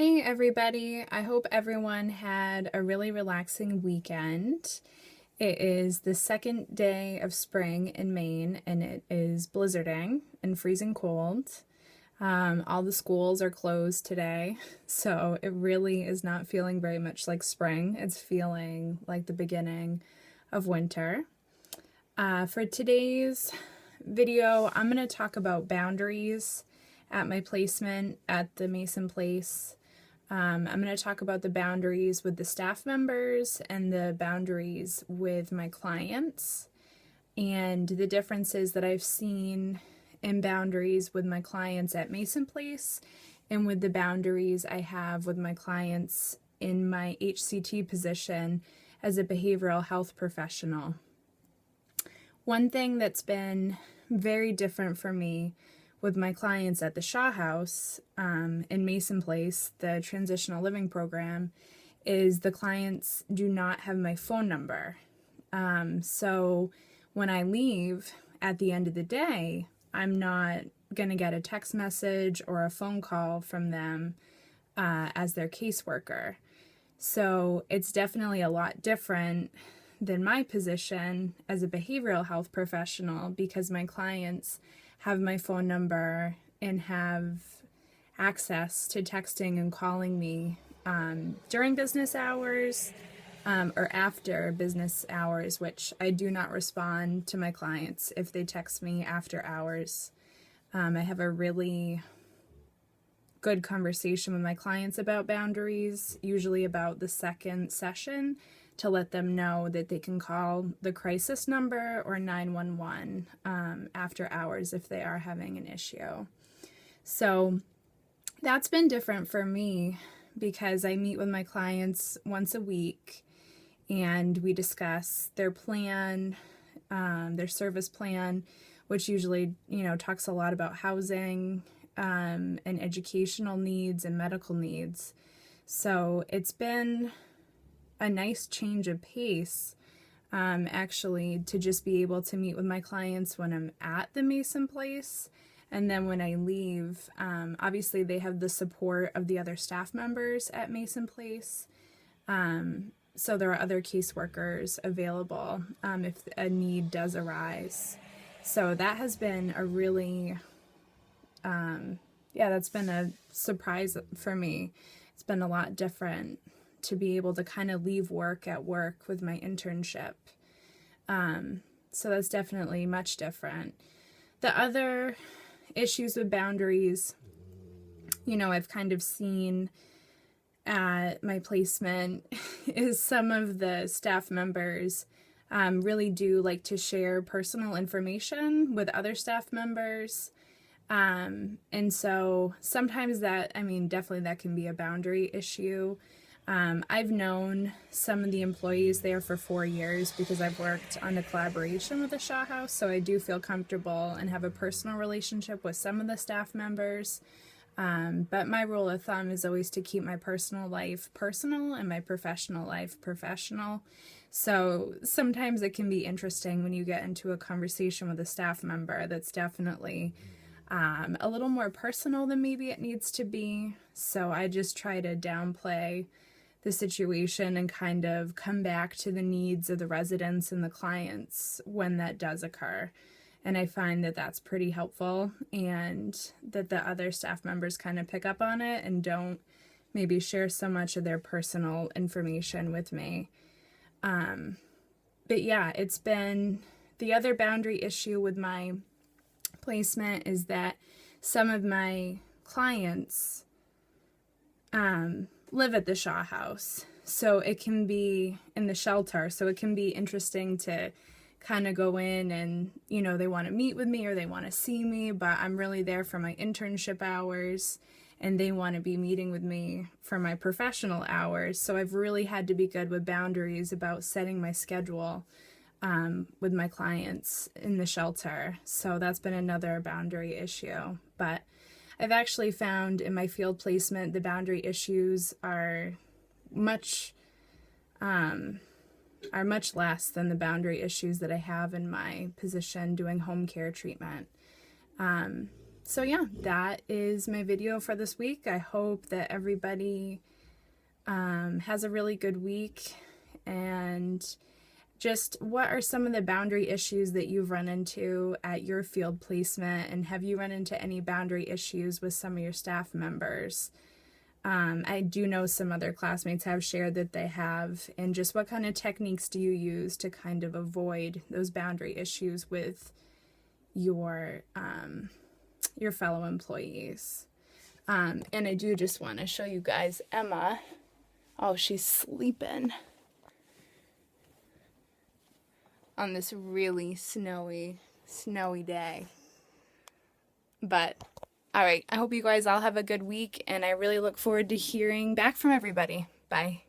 Hey everybody, I hope everyone had a really relaxing weekend. It is the second day of spring in Maine and it is blizzarding and freezing cold. All the schools are closed today, so it really is not feeling very much like spring. It's feeling like the beginning of winter. For today's video, I'm going to talk about boundaries at my placement at the Mason Place. I'm going to talk about the boundaries with the staff members and the boundaries with my clients and the differences that I've seen in boundaries with my clients at Mason Place and with the boundaries I have with my clients in my HCT position as a behavioral health professional. One thing that's been very different for me with my clients at the Shaw House in Mason Place, the transitional living program, is the clients do not have my phone number. So when I leave at the end of the day, I'm not going to get a text message or a phone call from them as their caseworker. So it's definitely a lot different than my position as a behavioral health professional because my clients have my phone number and have access to texting and calling me during business hours or after business hours, which I do not respond to my clients if they text me after hours. I have a really good conversation with my clients about boundaries, usually about the second session, to let them know that they can call the crisis number or 911 after hours if they are having an issue. So that's been different for me because I meet with my clients once a week and we discuss their plan, their service plan, which usually, talks a lot about housing and educational needs and medical needs. So it's been a nice change of pace, actually, to just be able to meet with my clients when I'm at the Mason Place. And then when I leave, obviously they have the support of the other staff members at Mason Place. So there are other caseworkers available if a need does arise. So that has been a really, that's been a surprise for me. It's been a lot different to be able to kind of leave work at work with my internship. So that's definitely much different. The other issues with boundaries, I've kind of seen at my placement is some of the staff members really do like to share personal information with other staff members. And so sometimes definitely that can be a boundary issue. I've known some of the employees there for 4 years because I've worked on a collaboration with the Shaw House, so I do feel comfortable and have a personal relationship with some of the staff members. But my rule of thumb is always to keep my personal life personal and my professional life professional. So sometimes it can be interesting when you get into a conversation with a staff member that's definitely a little more personal than maybe it needs to be. So I just try to downplay the situation and kind of come back to the needs of the residents and the clients when that does occur. And I find that that's pretty helpful and that the other staff members kind of pick up on it and don't maybe share so much of their personal information with me. But yeah, it's been the other boundary issue with my placement is that some of my clients live at the Shaw House, so it can be in the shelter, so it can be interesting to kind of go in and they want to meet with me or they want to see me, but I'm really there for my internship hours and they want to be meeting with me for my professional hours. So I've really had to be good with boundaries about setting my schedule with my clients in the shelter. So that's been another boundary issue. But I've actually found in my field placement the boundary issues are much less than the boundary issues that I have in my position doing home care treatment. So yeah, that is my video for this week. I hope that everybody has a really good week. And just what are some of the boundary issues that you've run into at your field placement, and have you run into any boundary issues with some of your staff members? I do know some other classmates have shared that they have, and just what kind of techniques do you use to kind of avoid those boundary issues with your fellow employees? And I do just want to show you guys Emma. Oh, she's sleeping on this really snowy day. But all right, I hope you guys all have a good week, and I really look forward to hearing back from everybody. Bye.